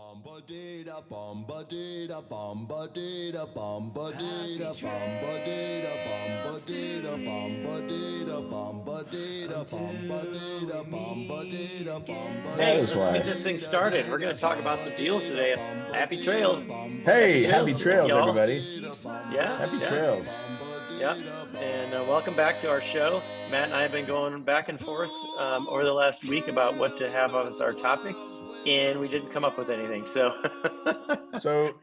Bombadita, bombadita, bombadita, bombadita, bombadita, bombadita, bombadita, bombadita, bombadita, bombadita, Hey, bombadita, let's get why. this thing started. We're going to talk about some deals today. Happy trails. Happy Hey, happy trails, trails, y'all. everybody. Yeah, Happy yeah, trails. yeah. And welcome back to our show. Matt and I have been going back and forth over the last week about what to have as our topic, and we didn't come up with anything. So, So,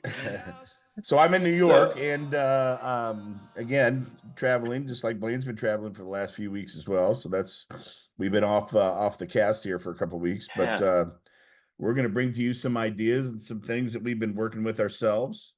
so I'm in New York, so and again, traveling just like Blaine's been traveling for the last few weeks as well. So we've been off the cast here for a couple of weeks, but yeah, we're going to bring to you some ideas and some things that we've been working with ourselves.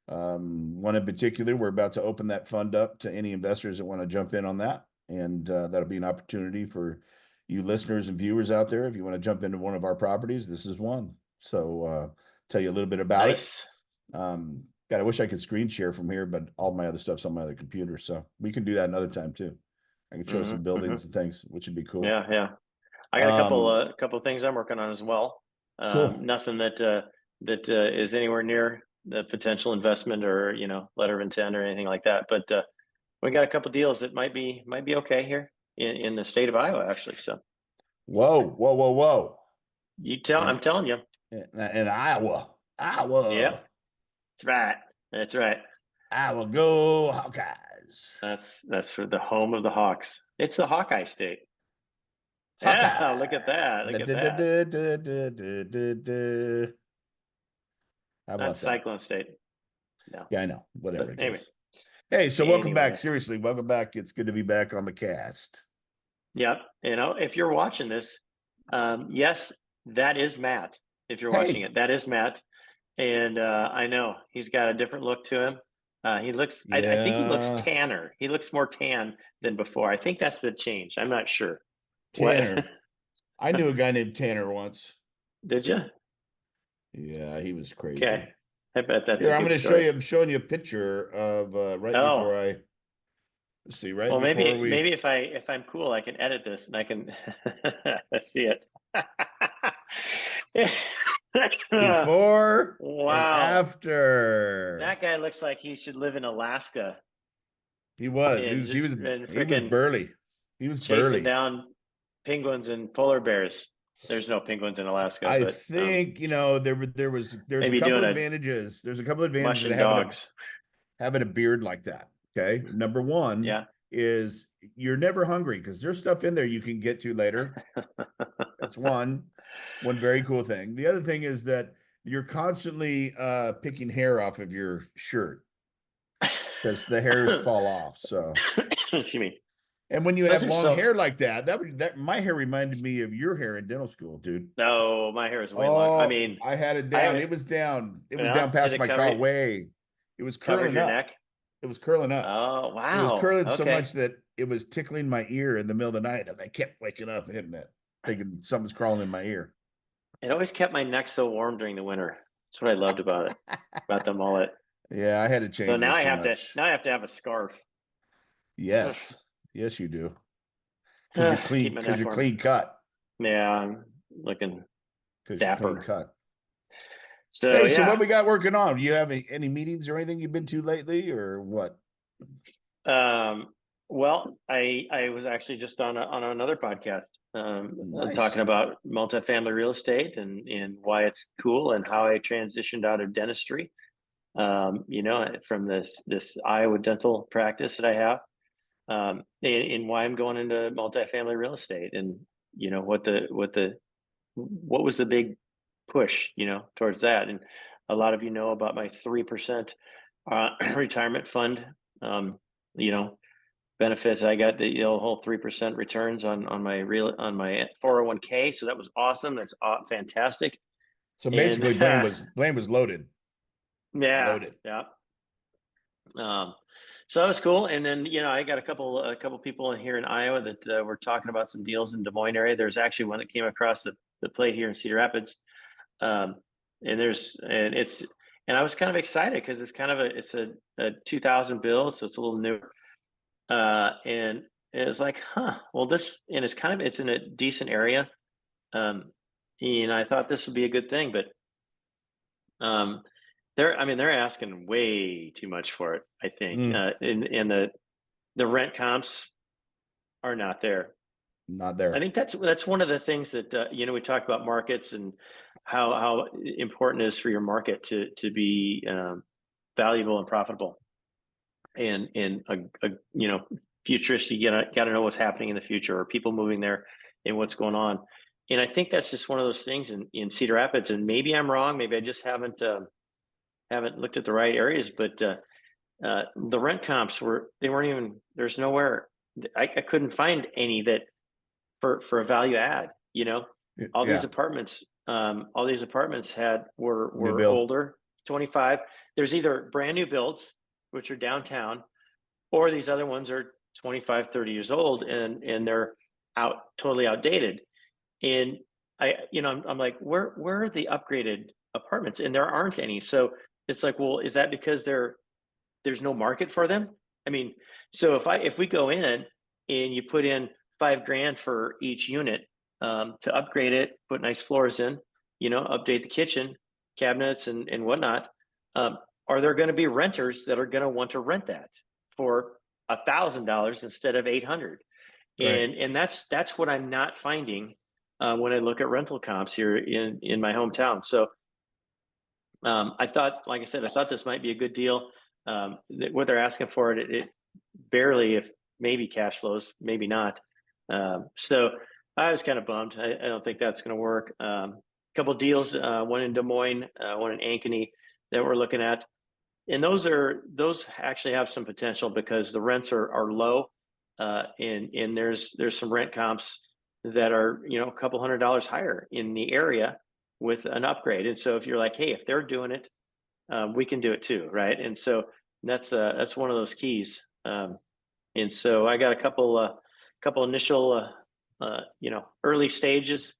One in particular, we're about to open that fund up to any investors that want to jump in on that, and that'll be an opportunity for you listeners and viewers out there. If you want to jump into one of our properties, this is one. So, tell you a little bit about it. nice. God, I wish I could screen share from here, but all my other stuff's on my other computer, so we can do that another time too. I can show some Hmm. buildings and things, which would be cool. Yeah, yeah. I got a Um, couple of things I'm working on as well. cool. Nothing that is anywhere near the potential investment or letter of intent or anything like that. But we got a couple deals that might be okay here in the state of Iowa, actually. So Whoa, whoa, whoa, whoa. I'm In telling you, in Iowa, yep, Iowa, that's right, that's right. Iowa, go Hawkeyes. That's for the home of the Hawks. It's the Hawkeye state. Yeah, look at Hawkeye. that, look at that. Da. How It's not about that? Cyclone State, no. Yeah, I know. Whatever But it anyway, goes. Hey, so welcome back. anyway. Seriously, welcome back. It's good to be back on the cast. Yep. If you're watching this, yes, that is Matt. If you're watching Hey, it, that is Matt. And I know he's got a different look to him. I think he looks yeah, tanner. He looks more tan than before. I think that's the change. I'm not sure. What Tanner. I knew a guy named Tanner once. did you? Yeah, he was Okay. crazy. I bet that's Here, a I'm good going to show story. you. I'm showing you a picture of right Oh, before I let's see, right well, before maybe we if I'm cool, I can edit this and I can see it. before and Wow. after. That guy looks like he should live in Alaska He was. and just and He was freaking burly. He was chasing burly. down penguins and polar bears. There's no penguins in Alaska, I but think, there's a maybe couple doing a advantages. There's a couple advantages to mushing dogs. having a beard like that. Okay. Number one Yeah. is you're never hungry because there's stuff in there you can get to later. That's one very cool thing. The other thing is that you're constantly picking hair off of your shirt because the hairs fall off. So, Excuse me. and when you Those have are long so. hair like that my hair reminded me of your hair in dental school, dude. No, my hair is way long. I Oh, mean, I had it I down. haven't. It was down. It was down Yeah. Did past it my cover car you? way. It was Covered curling your up. neck? It was curling up. Oh, It was wow. curling so Okay. much that it was tickling my ear in the middle of the night, and I kept waking up hitting it, thinking something's crawling in my ear. It always kept my neck so warm during the winter. That's what I loved about it, about the mullet. Yeah, I had to So change. It now was I too have to much. now I have to have a scarf. Yes, yes, you do. Keep my Because neck you're warm. clean cut. Yeah, I'm looking Because you're clean dapper. cut. So Hey, so what yeah. we got working on? Do you have any meetings or anything you've been to lately, or what? Um, well, I was actually just on another podcast Nice. talking about multifamily real estate and why it's cool and how I transitioned out of dentistry. From this Iowa dental practice that I have, and why I'm going into multifamily real estate, and what was the big push, towards that. And a lot of about my 3% retirement fund, um, you know, benefits. I got the whole 3% returns on my 401k. So that was awesome. That's fantastic. So And basically, Blaine was loaded, yeah, loaded. yeah. Um, so that was cool. And then, I got a couple people in here in Iowa that were talking about some deals in Des Moines area. There's actually one that came across the plate here in Cedar Rapids. Um, and there's, and it's, and I was kind of excited because it's a 2000 bill. So it's a little newer. And it was like, well, and it's in a decent area. Um, and I thought this would be a good thing, but They're asking way too much for it, I think. And the rent comps are not there. Not I there. think that's one of the things that we talk about markets and how important it is for your market to be valuable and profitable, and futuristic. You got to know what's happening in the future, or people moving there, and what's going on. And I think that's just one of those things in Cedar Rapids. And maybe I'm wrong. Maybe I just haven't looked at the right areas. But the rent comps weren't even. There's nowhere. I couldn't find any that for a value add. All these Yeah. apartments, were New build. older, 25. There's either brand new builds, which are downtown, or these other ones are 25, 30 years old, and they're totally outdated. And I'm like, where are the upgraded apartments? And there aren't any. So it's like, well, is that because there's no market for them? I mean, so if we go in and you put in $5,000 for each unit, to upgrade it, put nice floors in, update the kitchen, cabinets and whatnot, are there going to be renters that are going to want to rent that for $1,000 instead of $800? Right. And that's what I'm not finding when I look at rental comps here in my hometown. So I thought, like I said, this might be a good deal. What they're asking for it barely, if maybe cash flows, maybe not. So I was kind of bummed. I don't think that's going to work. A couple of deals, one in Des Moines, one in Ankeny that we're looking at. And those actually have some potential because the rents are low. And there's some rent comps that are, a couple $100 higher in the area with an upgrade. And so if you're like, hey, if they're doing it, we can do it too. Right. And so that's one of those keys. And so I got a couple initial, early stages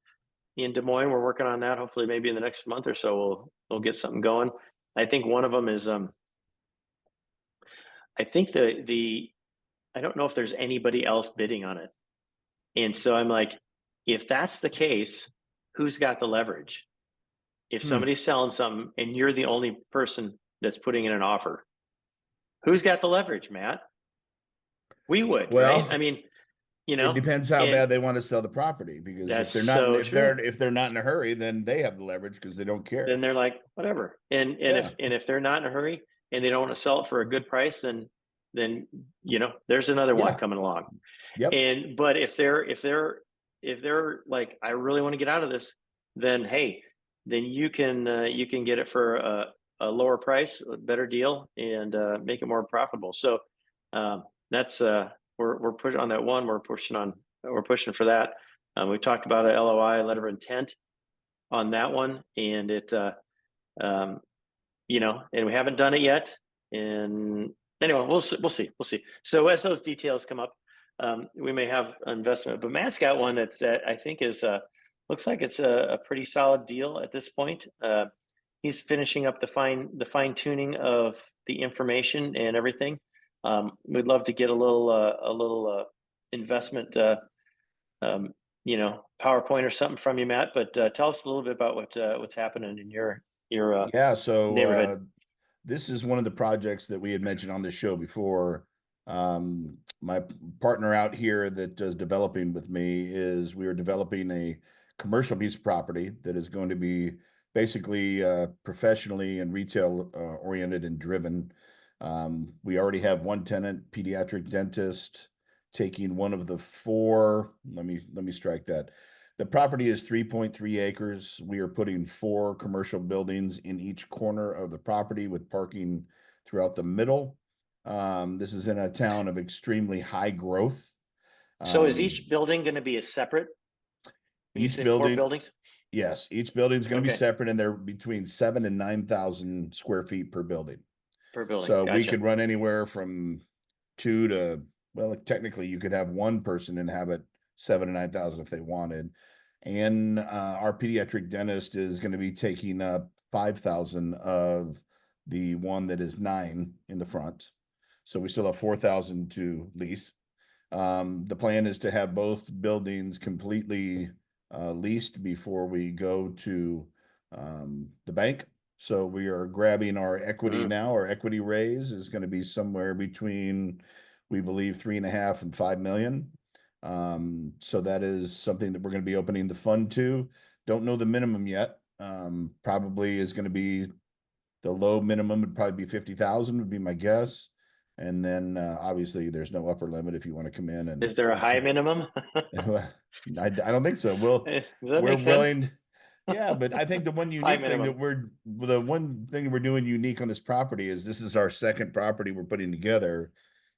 in Des Moines. We're working on that. Hopefully maybe in the next month or so, we'll get something going. I think one of them is, I think I don't know if there's anybody else bidding on it. And so I'm like, if that's the case, who's got the leverage? If somebody's selling something and you're the only person that's putting in an offer, who's got the leverage, Matt? We would, Well, right? I mean, it depends how bad they want to sell the property, because if they're not, if they're not in a hurry, then they have the leverage because they don't care. Then they're like, whatever. And if they're not in a hurry and they don't want to sell it for a good price, then there's another one coming along. Yep. But if they're like, I really want to get out of this, then hey, then you can get it for a lower price, a better deal, and make it more profitable. So that's we're pushing on that one. We're pushing for that. We talked about a LOI, letter of intent, on that one, and and we haven't done it yet. And anyway, we'll see. So as those details come up, we may have investment. But Matt's got one that I think is looks like it's a pretty solid deal at this point. He's finishing up the fine tuning of the information and everything. We'd love to get a little investment, PowerPoint or something from you, Matt. But tell us a little bit about what's happening in your neighborhood. This is one of the projects that we had mentioned on this show before. My partner out here that does developing with me we are developing a commercial piece of property that is going to be basically professionally and retail oriented and driven. We already have one tenant, pediatric dentist, taking one of the four. Let me strike that. The property is 3.3 acres. We are putting 4 commercial buildings in each corner of the property with parking throughout the middle. This is in a town of extremely high growth. So is each building going to be a separate? Each building, 4 buildings? Yes, each building is going to be separate, and they're between 7,000 and 9,000 square feet per building. So gotcha. we could run anywhere from 2 to, well, technically you could have one person inhabit 7,000 to 9,000 if they wanted. And our pediatric dentist is going to be taking up 5,000 of the one that is 9 in the front. So we still have 4,000 to lease. The plan is to have both buildings completely leased before we go to the bank So we are grabbing our equity Mm. now. Our equity raise is going to be somewhere between, we believe, 3.5 and 5 million. So that is something that we're going to be opening the fund to. Don't know the minimum yet. Probably is going to be the low minimum would probably be 50,000 would be my guess. And then obviously there's no upper limit if you want to come in and Is there a high minimum? I don't think so. Does that We're make sense? willing. Yeah, but I think the one High unique thing minimum. the one thing we're doing unique on this property is this is our second property we're putting together.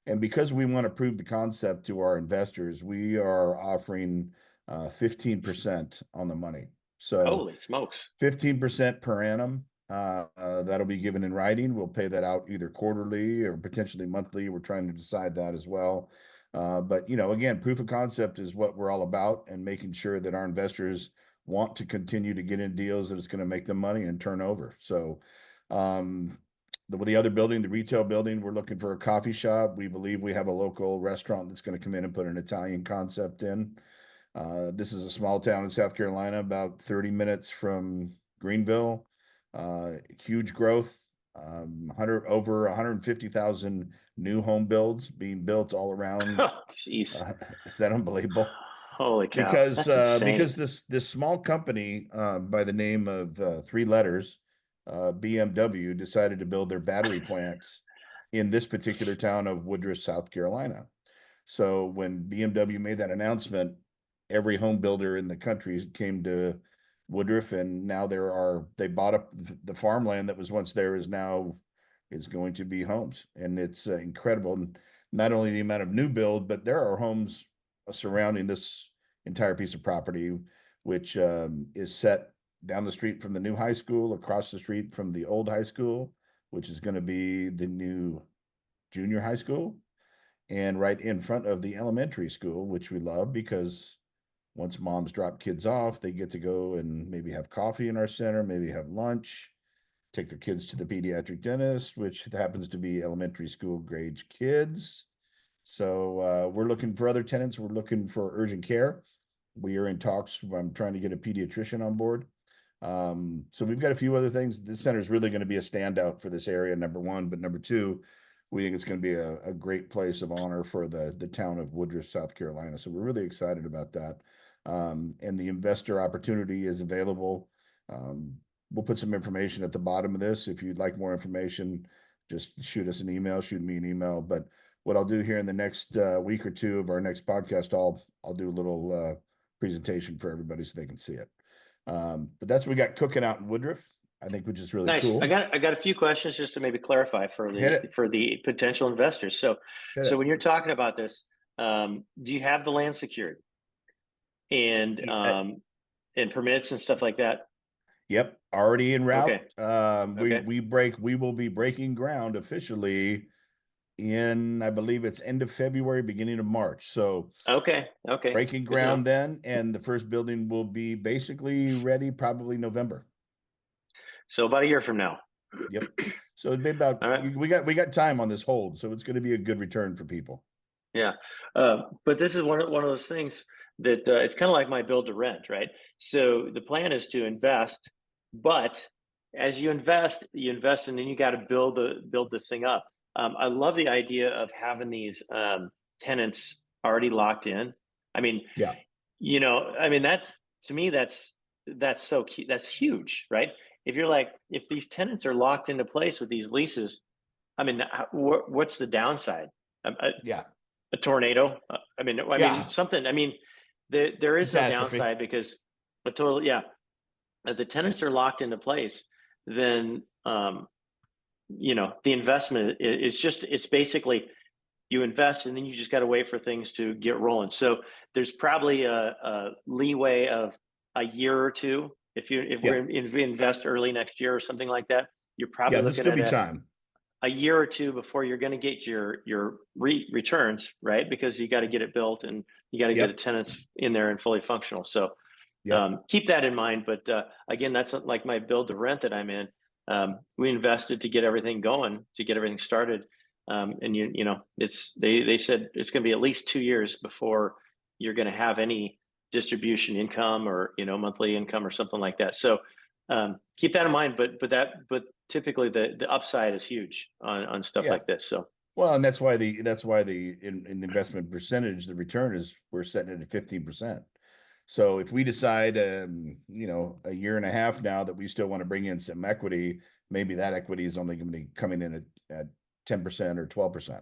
And because we want to prove the concept to our investors, we are offering 15% on the money. So Holy smokes. 15% per annum. That'll be given in writing. We'll pay that out either quarterly or potentially monthly. We're trying to decide that as well. But again, proof of concept is what we're all about, and making sure that our investors want to continue to get in deals that is going to make them money and turn over. So, the other building, the retail building, we're looking for a coffee shop. We believe we have a local restaurant that's going to come in and put an Italian concept in. This is a small town in South Carolina, about 30 minutes from Greenville. Huge growth, 150,000 new home builds being built all around. Oh, jeez. Is that unbelievable? Holy cow. Because That's insane. this small company by the name of three letters, BMW, decided to build their battery plants in this particular town of Woodruff, South Carolina. So when BMW made that announcement, every home builder in the country came to Woodruff, and now they bought up the farmland that was once there is going to be homes, and it's incredible. And not only the amount of new build, but there are homes surrounding this entire piece of property, which is set down the street from the new high school, across the street from the old high school, which is going to be the new junior high school, and right in front of the elementary school, which we love because once moms drop kids off, they get to go and maybe have coffee in our center, maybe have lunch, take their kids to the pediatric dentist, which happens to be elementary school grade kids. So we're looking for other tenants. We're looking for urgent care. We are in talks. I'm trying to get a pediatrician on board. So we've got a few other things. This center is really going to be a standout for this area, number one. But number two, we think it's going to be a great place of honor for the town of Woodruff, South Carolina. So we're really excited about that. And the investor opportunity is available. We'll put some information at the bottom of this. If you'd like more information, just shoot us an email, shoot me an email. But what I'll do here in the next week or two of our next podcast, I'll do a little presentation for everybody so they can see it. But that's what we got cooking out in Woodruff, I think, which is really Nice. cool. I got a few questions just to maybe clarify for the potential investors. So when you're talking about this, do you have the land secured and permits and stuff like that? Yep, already en route. Okay. We will be breaking ground officially in, I believe it's end of February, beginning of March. So Okay. breaking ground then, and the first building will be basically ready probably November. So about a year from now. Yep. So it'd be about, all right. we got time on this hold, so it's going to be a good return for people. Yeah. But this is one of those things that it's kind of like my build to rent, right? So the plan is to invest, but as you invest and then you got to build this thing up. I love the idea of having these tenants already locked in. I mean, yeah, that's, to me, that's so key. That's huge, right? If these tenants are locked into place with these leases, I mean, what's the downside? yeah, a tornado. I mean, something. I mean, there is no downside because if the tenants are locked into place, then the investment it's basically you invest and then you just got to wait for things to get rolling. So there's probably a leeway of a year or two if we invest early next year or something like that. You're probably looking at time. A year or two before you're going to get your returns, right? Because you got to get it built and you got to get the tenants in there and fully functional. So keep that in mind. But again, that's like my build to rent that I'm in. We invested to get everything going, to get everything started. And they said it's going to be at least 2 years before you're going to have any distribution income or monthly income or something like that. So keep that in mind. But typically the upside is huge on stuff Yeah. like this. So Well, and that's why in the investment percentage, the return is we're setting it at 15%. So if we decide, a year and a half now that we still want to bring in some equity, maybe that equity is only going to be coming in at 10% or 12%,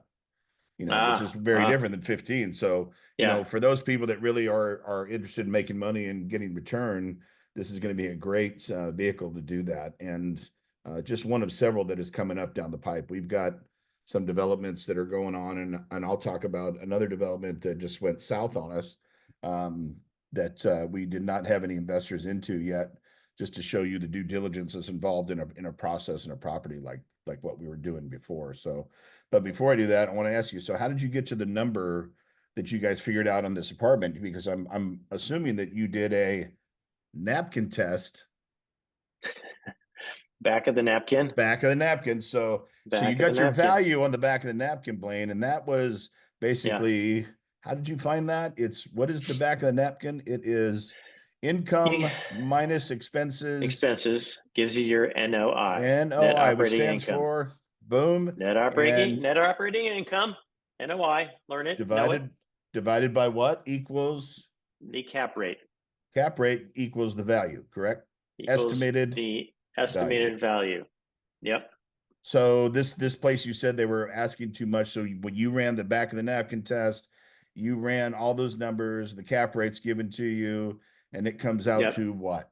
which is very different than 15. So, yeah. For those people that really are interested in making money and getting return, this is going to be a great vehicle to do that. And just one of several that is coming up down the pipe. We've got some developments that are going on, and I'll talk about another development that just went south on us, that we did not have any investors into yet, just to show you the due diligence that's involved in a process and a property like what we were doing before. So, but before I do that, I want to ask you, so how did you get to the number that you guys figured out on this apartment? Because I'm assuming that you did a napkin test. Back of the napkin. Back of the napkin. So you got your value on the back of the napkin, Blaine, and that was basically, how did you find that? What is the back of the napkin? It is income minus expenses. Expenses gives you your NOI. NOI, which stands for boom. Net operating income. NOI. Learn it. Divided by what equals the cap rate. Cap rate equals the value, correct? Equals the estimated value. Yep. So this place, you said they were asking too much. So when you ran the back of the napkin test, you ran all those numbers, the cap rates given to you, and it comes out to what?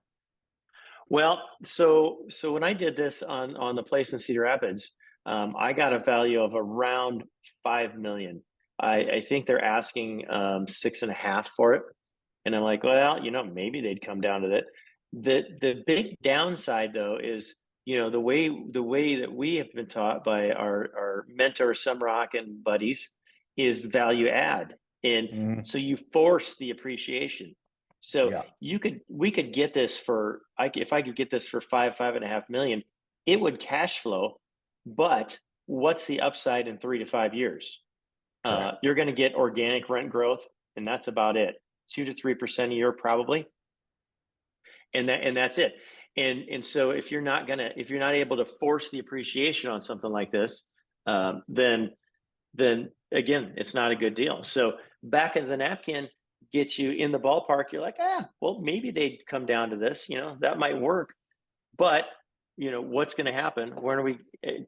Well, so when I did this on the place in Cedar Rapids, I got a value of around 5 million. I think they're asking 6.5 for it. And I'm like, well, maybe they'd come down to that. The big downside though is, the way that we have been taught by our mentor Sumrock and buddies is value add. And so you force the appreciation. So we could get this if I could get this for 5.5 million, it would cash flow. But what's the upside in 3 to 5 years? You're going to get organic rent growth, and that's about it. 2 to 3% a year, probably. And that's it. And so if you're not able to force the appreciation on something like this, then again, it's not a good deal. So back of the napkin gets you in the ballpark. You're like, well, maybe they'd come down to this, that might work. But what's going to happen? When are we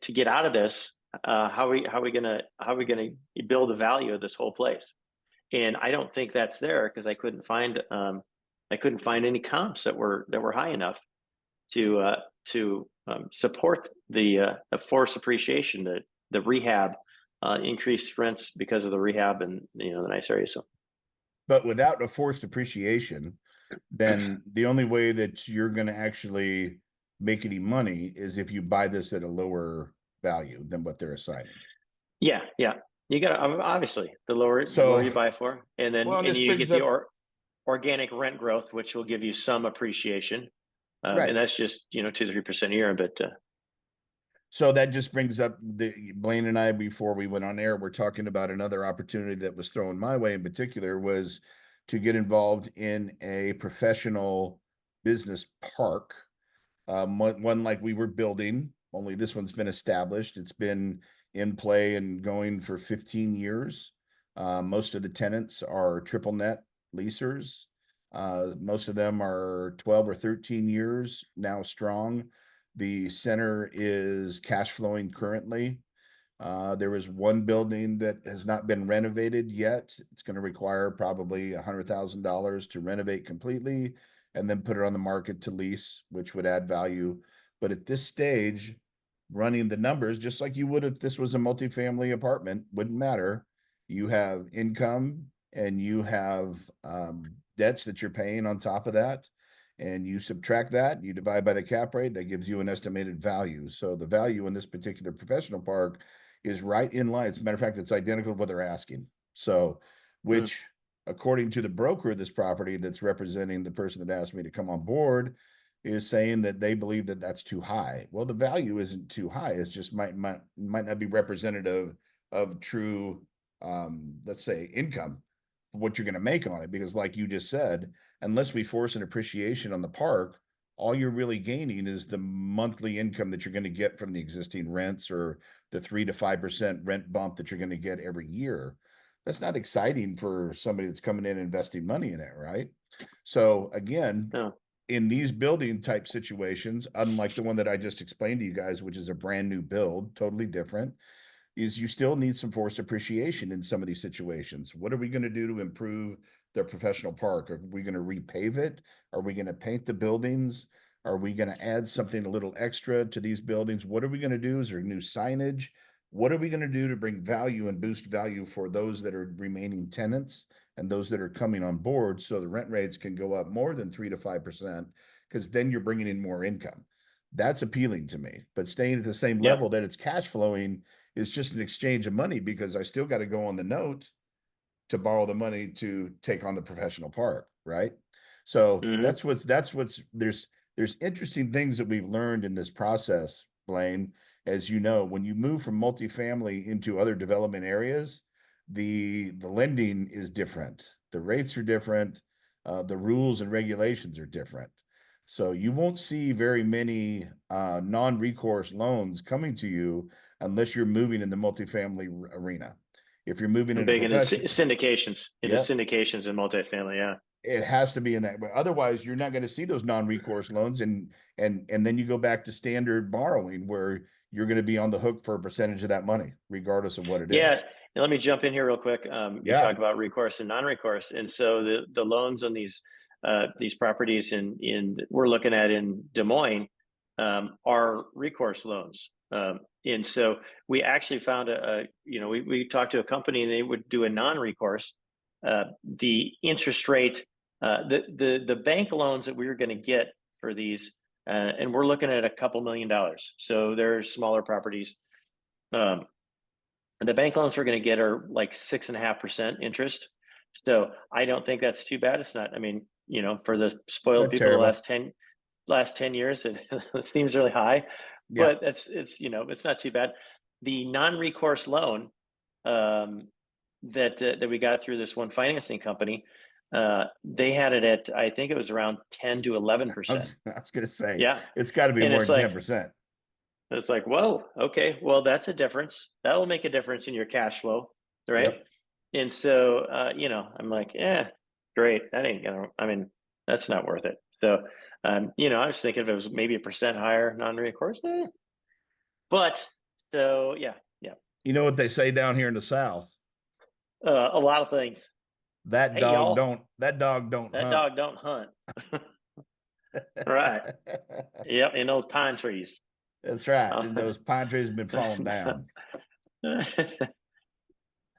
to get out of this? How are we going to build the value of this whole place? And I don't think that's there because I couldn't find any comps that were high enough to support the force appreciation, the rehab, increased rents because of the rehab and the nice area. So, but without a forced appreciation, then the only way that you're going to actually make any money is if you buy this at a lower value than what they're assigning. Yeah. You got to obviously the lower you buy for, and then you get the organic rent growth, which will give you some appreciation, and that's just 2-3% a year. But so that just brings up Blaine and I, before we went on air, we're talking about another opportunity that was thrown my way in particular, was to get involved in a professional business park, one like we were building, only this one's been established. It's been in play and going for 15 years. Most of the tenants are triple net leasers. Most of them are 12 or 13 years now strong. The center is cash flowing currently. There is one building that has not been renovated yet. It's going to require probably $100,000 to renovate completely and then put it on the market to lease, which would add value. But at this stage, running the numbers, just like you would if this was a multifamily apartment, wouldn't matter. You have income and you have debts that you're paying on top of that. And you subtract that, you divide by the cap rate, that gives you an estimated value. So the value in this particular professional park is right in line. As a matter of fact, it's identical to what they're asking. So, which according to the broker of this property that's representing the person that asked me to come on board, is saying that they believe that that's too high. Well, the value isn't too high. It's just might not be representative of true, let's say, income, what you're going to make on it. Because like you just said, unless we force an appreciation on the park, all you're really gaining is the monthly income that you're going to get from the existing rents, or the 3 to 5% rent bump that you're going to get every year. That's not exciting for somebody that's coming in and investing money in it, right? So again, No. in these building type situations, unlike the one that I just explained to you guys, which is a brand new build, totally different, is you still need some forced appreciation in some of these situations. What are we going to do to improve the professional park? Are we going to repave it? Are we going to paint the buildings? Are we going to add something a little extra to these buildings? What are we going to do? Is there new signage? What are we going to do to bring value and boost value for those that are remaining tenants and those that are coming on board, so the rent rates can go up more than 3 to 5%, because then you're bringing in more income. That's appealing to me. But staying at the same Yep. level that it's cash flowing is just an exchange of money, because I still got to go on the note to borrow the money to take on the professional park, right? So there's interesting things that we've learned in this process, Blaine. As you know, when you move from multifamily into other development areas, the lending is different, the rates are different, the rules and regulations are different. So you won't see very many non-recourse loans coming to you unless you're moving in the multifamily arena. If you're moving I'm in a big into profession, syndications, Yep. syndications and multifamily. Yeah. it has to be in that. But otherwise, you're not going to see those non-recourse loans, and then you go back to standard borrowing, where you're going to be on the hook for a percentage of that money, regardless of what it Yeah. is. And let me jump in here real quick. You Yeah. talk about recourse and non-recourse, and so the loans on these properties in we're looking at in Des Moines are recourse loans. And so we actually found we talked to a company, and they would do a non-recourse. The interest rate, the bank loans that we were going to get for these, and we're looking at a couple $1 million. So they're smaller properties. The bank loans we're going to get are like 6.5% interest. So I don't think that's too bad. It's not. I mean, for the spoiled Not people, terrible. the last 10 years, it seems really high, Yeah. but it's not too bad. The non-recourse loan that we got through this one financing company, they had it at, I think it was around 10 to 11%. I was going to say, Yeah, it's got to be and more it's than like 10%. it's like, whoa, okay, well, that's a difference. That'll make a difference in your cash flow, right? Yep. And so, I'm like, great. That ain't gonna. I mean, that's not worth it. So, I was thinking if it was maybe 1% higher non-recourse, but so yeah. You know what they say down here in the South? A lot of things. That Hey, dog y'all, don't that hunt. dog don't hunt. Right. Yep. In those pine trees. That's right. And those pine trees have been falling down.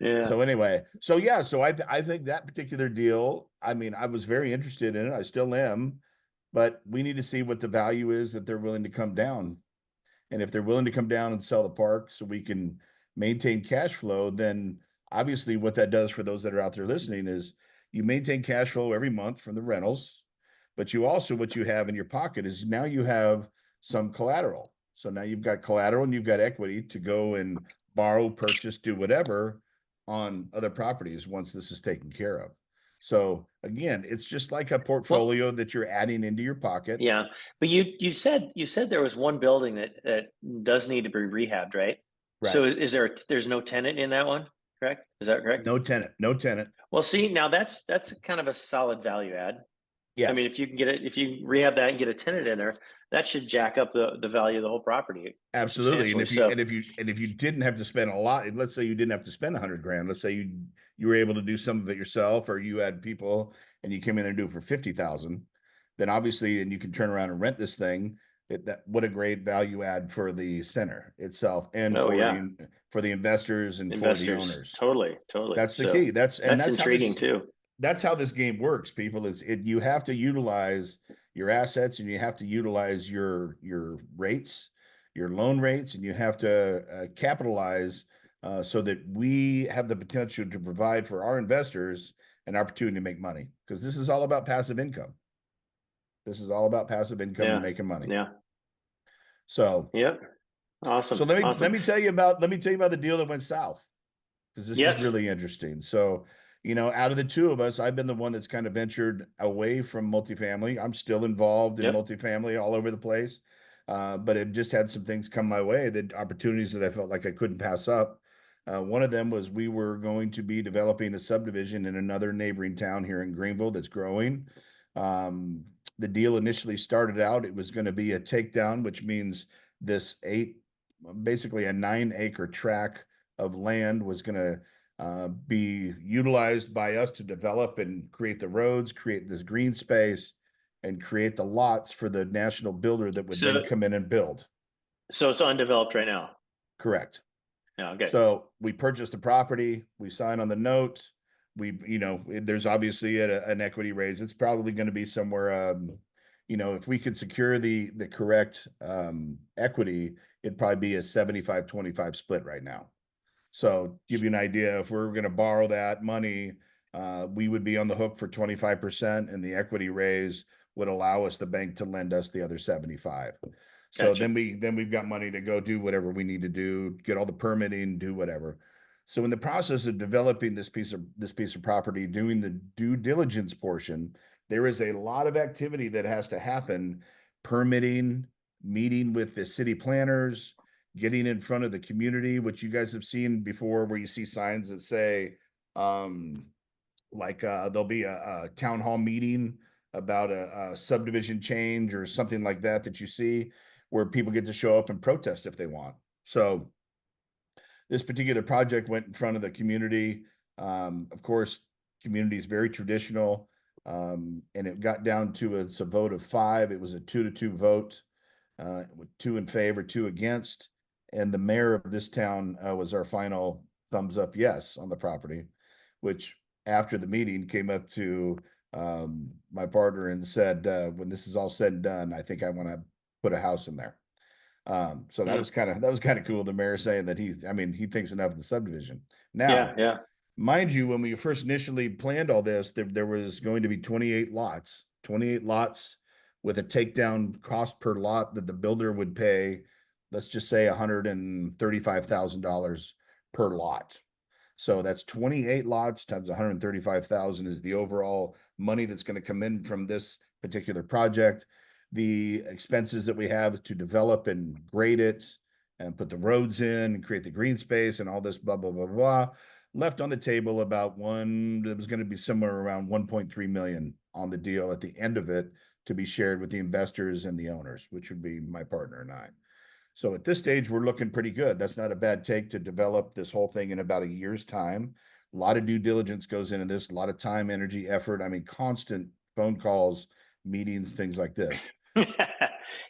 Yeah. So anyway, so I think that particular deal, I mean, I was very interested in it. I still am, but we need to see what the value is that they're willing to come down. And if they're willing to come down and sell the park so we can maintain cash flow, then obviously what that does for those that are out there listening is you maintain cash flow every month from the rentals, but you also, what you have in your pocket is now you have some collateral. So now you've got collateral and you've got equity to go and borrow, purchase, do whatever on other properties once this is taken care of. So again, it's just like a portfolio that you're adding into your pocket. Yeah, but you said there was one building that does need to be rehabbed, right? Right. So there's no tenant in that one, correct? Is that correct? No tenant. Well, see, now that's kind of a solid value add. Yes. I mean, if you rehab that and get a tenant in there, that should jack up the value of the whole property. Absolutely. And substantially. if you didn't have to spend a lot, let's say you didn't have to spend $100,000, let's say you were able to do some of it yourself, or you had people and you came in there and do it for 50,000, then obviously, and you can turn around and rent this thing, what a great value add for the center itself, and for the investors and for the owners. Totally. That's the key. That's intriguing too. That's how this game works, people. You have to utilize your assets, and you have to utilize your rates, your loan rates, and you have to capitalize so that we have the potential to provide for our investors an opportunity to make money, because this is all about passive income. This is all about passive income and making money. Yeah. So. Yep. Awesome. So let me tell you about the deal that went south, because this is really interesting. So out of the two of us, I've been the one that's kind of ventured away from multifamily. I'm still involved in Yep. multifamily all over the place. But it just had some things come my way, that opportunities that I felt like I couldn't pass up. One of them was we were going to be developing a subdivision in another neighboring town here in Greenville that's growing. The deal initially started out, it was going to be a takedown, which means this basically a 9-acre tract of land was going to be utilized by us to develop and create the roads, create this green space, and create the lots for the national builder that would then So, come in and build. so it's undeveloped right now. Correct. Yeah. Okay. So we purchased the property, we sign on the note. There's obviously an equity raise. It's probably going to be somewhere, if we could secure the correct equity, it'd probably be a 75-25 split right now. So give you an idea, if we're going to borrow that money, we would be on the hook for 25%, and the equity raise would allow us, the bank, to lend us the other 75. So Gotcha. then we've got money to go do whatever we need to do, get all the permitting, do whatever. So in the process of developing this piece of property, doing the due diligence portion, there is a lot of activity that has to happen: permitting, meeting with the city planners, getting in front of the community, which you guys have seen before, where you see signs that say, there'll be a town hall meeting about a subdivision change or something like that you see, where people get to show up and protest if they want. So this particular project went in front of the community. Of course, community is very traditional, and it got down to a vote of 5. It was a 2-2 vote, with 2 in favor, 2 against. And the mayor of this town was our final thumbs up yes on the property, which after the meeting came up to my partner and said, when this is all said and done, I think I want to put a house in there. So that was kind of cool. The mayor saying that he thinks enough of the subdivision. Now, Yeah. mind you, when we first initially planned all this, there was going to be 28 lots with a takedown cost per lot that the builder would pay, let's just say $135,000 per lot. So that's 28 lots times 135,000 is the overall money that's going to come in from this particular project. The expenses that we have to develop and grade it and put the roads in and create the green space and all this blah, blah, blah, blah, left on the table about it was going to be somewhere around 1.3 million on the deal at the end of it, to be shared with the investors and the owners, which would be my partner and I. So at this stage, we're looking pretty good. That's not a bad take to develop this whole thing in about a year's time. A lot of due diligence goes into this, a lot of time, energy, effort. Constant phone calls, meetings, things like this.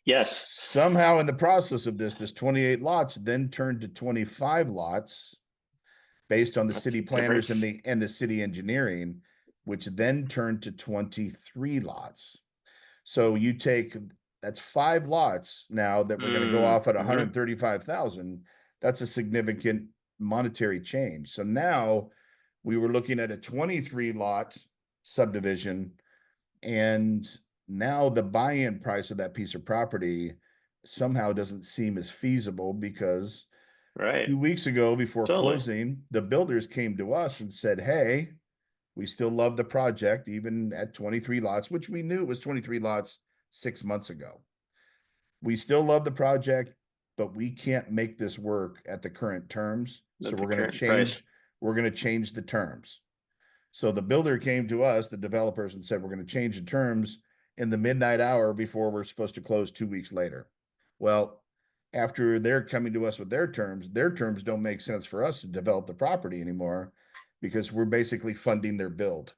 Yes. Somehow in the process of this 28 lots then turned to 25 lots based on the city planners and the city engineering, which then turned to 23 lots. So that's 5 lots now that we're going to go off at 135,000. That's a significant monetary change. So now we were looking at a 23 lot subdivision, and now the buy-in price of that piece of property somehow doesn't seem as feasible, because Right. 2 weeks ago, before closing, the builders came to us and said, hey, we still love the project, even at 23 lots, which we knew it was 23 lots 6 months ago. We still love the project, but we can't make this work at the current terms. So we're going to change the terms. So the builder came to us, the developers, and said, we're going to change the terms in the midnight hour before we're supposed to close 2 weeks later. Well, after they're coming to us with their terms don't make sense for us to develop the property anymore, because we're basically funding their build.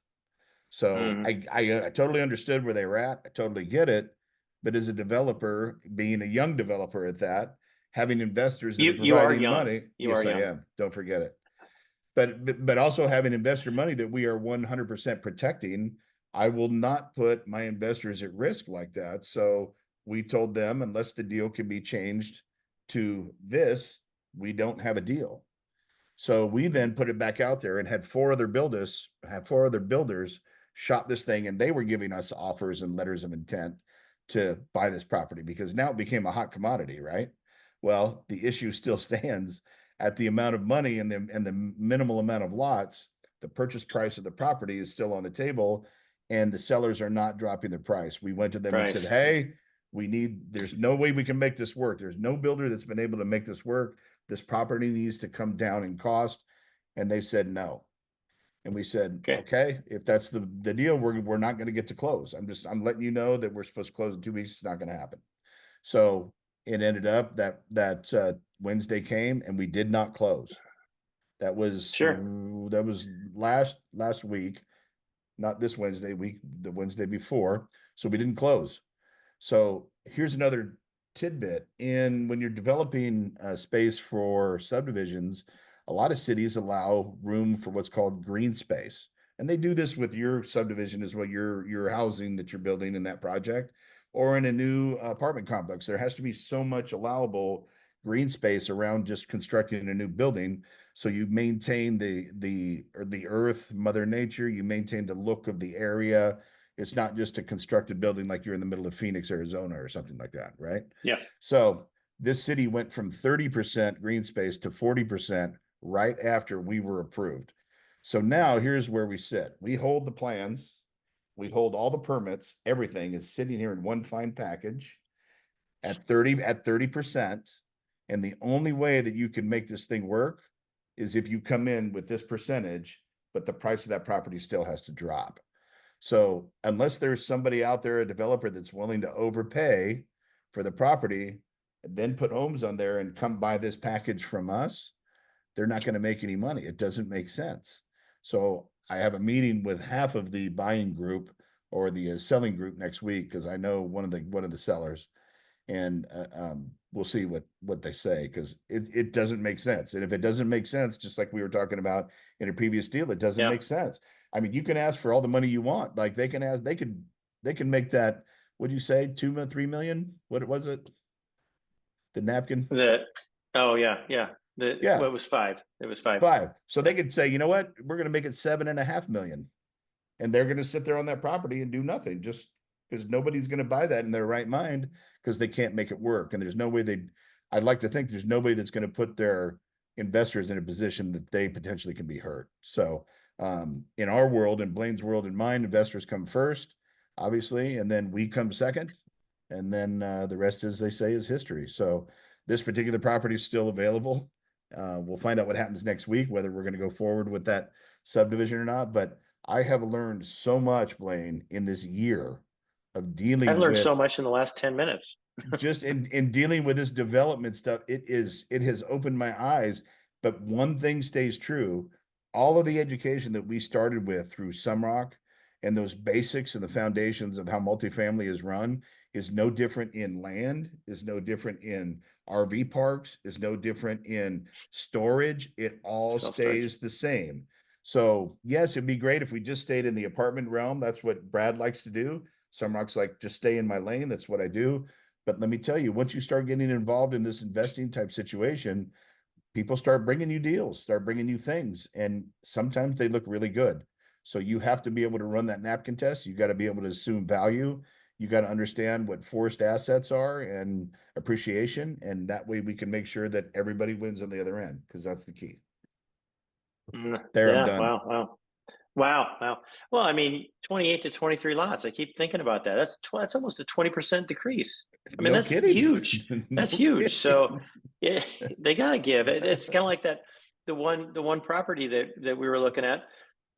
So I totally understood where they were at. I totally get it. But as a developer, being a young developer at that, having investors that are providing money, yes, I am. Don't forget it. But also having investor money that we are 100% protecting, I will not put my investors at risk like that. So we told them, unless the deal can be changed to this, we don't have a deal. So we then put it back out there and had 4 other builders shop this thing, and they were giving us offers and letters of intent to buy this property, because now it became a hot commodity, right? Well, the issue still stands at the amount of money and the minimal amount of lots. the purchase price of the property is still on the table and the sellers are not dropping the price. We went to them and said, Price. hey, there's no way we can make this work. There's no builder that's been able to make this work. This property needs to come down in cost. And they said no. And we said, okay, if that's the deal, we're not going to get to close. I'm letting you know that we're supposed to close in 2 weeks. It's not going to happen. So it ended up that Wednesday came and we did not close. That was last week, not this Wednesday, the Wednesday before. So we didn't close. So here's another tidbit. When you're developing space for subdivisions, a lot of cities allow room for what's called green space. And they do this with your subdivision as well, your housing that you're building in that project, or in a new apartment complex. There has to be so much allowable green space around just constructing a new building. So you maintain the earth, Mother Nature, you maintain the look of the area. It's not just a constructed building like you're in the middle of Phoenix, Arizona, or something like that, right? Yeah. So this city went from 30% green space to 40% right after we were approved. So now here's where we sit. We hold the plans, we hold all the permits, everything is sitting here in one fine package at 30%. And the only way that you can make this thing work is if you come in with this percentage, but the price of that property still has to drop. So unless there's somebody out there, a developer that's willing to overpay for the property, and then put homes on there and come buy this package from us, they're not going to make any money. It doesn't make sense. So I have a meeting with half of the buying group or the selling group next week, because I know one of the sellers, and we'll see what they say, because it doesn't make sense. And if it doesn't make sense, just like we were talking about in a previous deal, it doesn't make sense. I mean, you can ask for all the money you want. Like they can make that. What'd you say? 2 million, 3 million? What was it? The napkin? Oh yeah. Well, it was 5. It was 5. 5. So they could say, you know what? We're going to make it 7.5 million. And they're going to sit there on that property and do nothing, just because nobody's going to buy that in their right mind, because they can't make it work. And there's no way I'd like to think there's nobody that's going to put their investors in a position that they potentially can be hurt. So in our world, in Blaine's world and mine, investors come first, obviously, and then we come second. And then the rest, as they say, is history. So this particular property is still available. We'll find out what happens next week, whether we're going to go forward with that subdivision or not. But I have learned so much, Blaine, in this year of dealing I've learned so much in the last 10 minutes. just in dealing with this development stuff. It has opened my eyes. But one thing stays true: all of the education that we started with through Sumrock and those basics and the foundations of how multifamily is run is no different in land, is no different in RV parks, is no different in storage. It all stays the same. So yes, it'd be great if we just stayed in the apartment realm. That's what Brad likes to do. Sumrock's like, just stay in my lane. That's what I do. But let me tell you, once you start getting involved in this investing type situation, people start bringing you deals, start bringing you things, and sometimes they look really good. So you have to be able to run that napkin test. You got to be able to assume value. You got to understand what forced assets are and appreciation. And that way we can make sure that everybody wins on the other end, because that's the key. There, I'm done. Wow. Well, I mean, 28 to 23 lots. I keep thinking about that. That's almost a 20% decrease. I mean, No that's kidding. huge. That's huge. Kidding. So yeah, they gotta give it. It's kind of like that. The one property that we were looking at,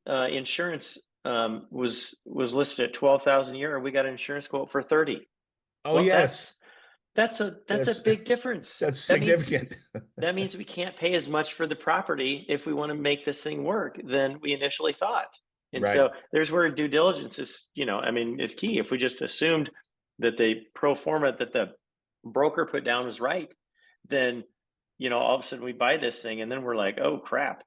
insurance was listed at 12,000 a year, and we got an insurance quote for 30. Oh, well, yes. That's a big difference. That's significant. That means we can't pay as much for the property if we want to make this thing work than we initially thought. And so there's where due diligence is, is key. If we just assumed that the pro forma that the broker put down was right, then, all of a sudden we buy this thing and then we're like, oh crap.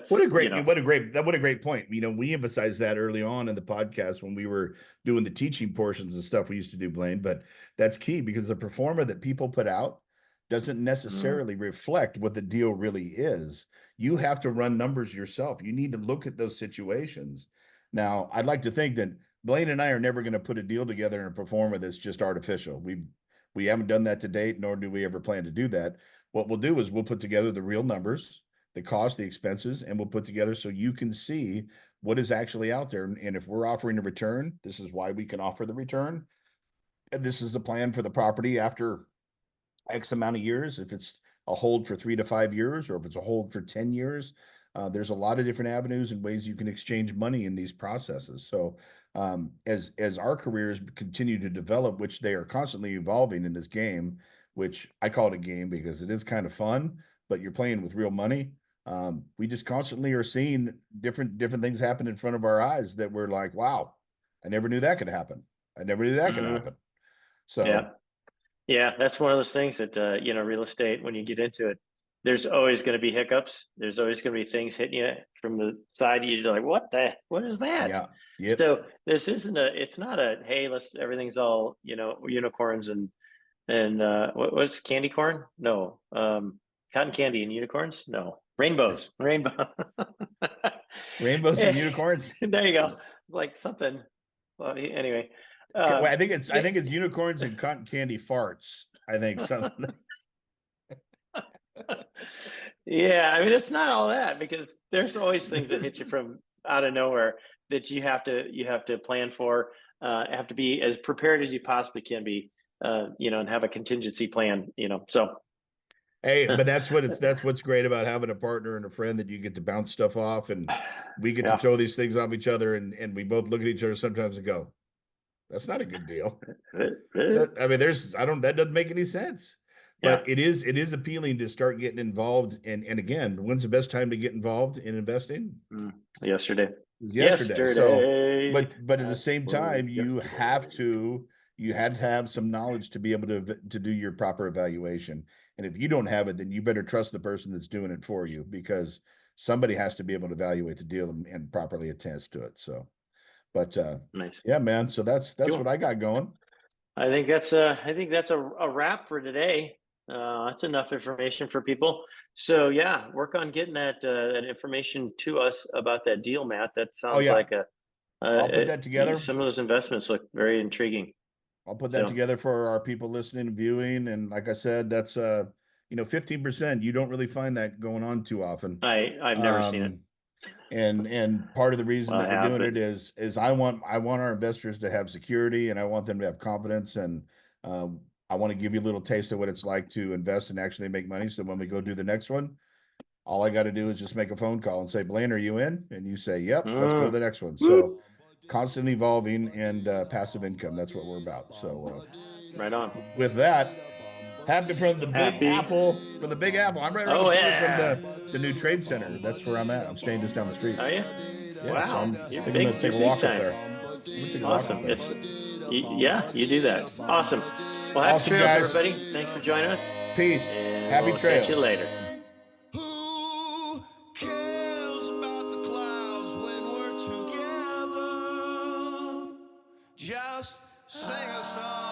What a great point. We emphasized that early on in the podcast when we were doing the teaching portions and stuff we used to do, Blaine, but that's key, because the pro forma that people put out doesn't necessarily reflect what the deal really is. You have to run numbers yourself. You need to look at those situations. Now, I'd like to think that Blaine and I are never going to put a deal together in a pro forma that's just artificial. We haven't done that to date, nor do we ever plan to do that. What we'll do is we'll put together the real numbers the cost, the expenses, and we'll put together so you can see what is actually out there. And if we're offering a return, this is why we can offer the return. And this is the plan for the property after X amount of years. If it's a hold for 3 to 5 years, or if it's a hold for 10 years, there's a lot of different avenues and ways you can exchange money in these processes. So as our careers continue to develop, which they are constantly evolving in this game, which I call it a game because it is kind of fun, but you're playing with real money. We just constantly are seeing different things happen in front of our eyes that we're like, wow, I never knew that could happen. I never knew that could happen. So yeah, that's one of those things that real estate, when you get into it, there's always going to be hiccups. There's always going to be things hitting you from the side. You're like, what is that? yeah, yep. So this isn't it's not a, hey, everything's all, unicorns and what's candy corn? No. Cotton candy and unicorns? No. Rainbows. Rainbows and unicorns. There you go. Like something. Well, anyway. I think it's unicorns and cotton candy farts. I think something. Yeah, I mean, it's not all that, because there's always things that hit you from out of nowhere that you have to plan for, have to be as prepared as you possibly can be, and have a contingency plan, so. Hey, but that's what's great about having a partner and a friend, that you get to bounce stuff off, and we get to throw these things off each other, and we both look at each other sometimes and go, that's not a good deal. That doesn't make any sense. But it is appealing to start getting involved. And again, when's the best time to get involved in investing? Yesterday. So, but at the same time, you had to have some knowledge to be able to do your proper evaluation. And if you don't have it, then you better trust the person that's doing it for you, because somebody has to be able to evaluate the deal and properly attest to it. So, but nice. Yeah, man. So that's cool. what I got going. I think that's a wrap for today. That's enough information for people. So yeah, work on getting that information to us about that deal, Matt. That sounds like I'll put that together. Some of those investments look very intriguing. I'll put that together for our people listening and viewing. And like I said, that's 15%. You don't really find that going on too often. I've never seen it. And part of the reason that we're doing it is I want our investors to have security, and I want them to have confidence, and I want to give you a little taste of what it's like to invest and actually make money. So when we go do the next one, all I got to do is just make a phone call and say, Blaine, are you in? And you say, yep, let's go to the next one. So constantly evolving and passive income. That's what we're about. So right on. With that, happy from the Big Apple. From the Big Apple. I'm right around the corner from the new Trade Center. That's where I'm at. I'm staying just down the street. Oh yeah. Wow. So I'm going to take a walk up there. Awesome. You do that. Awesome. Well, happy trails, guys. Everybody. Thanks for joining us. Peace. And happy trails. Catch you later. Who cares about the clouds when we're together? Just sing a song.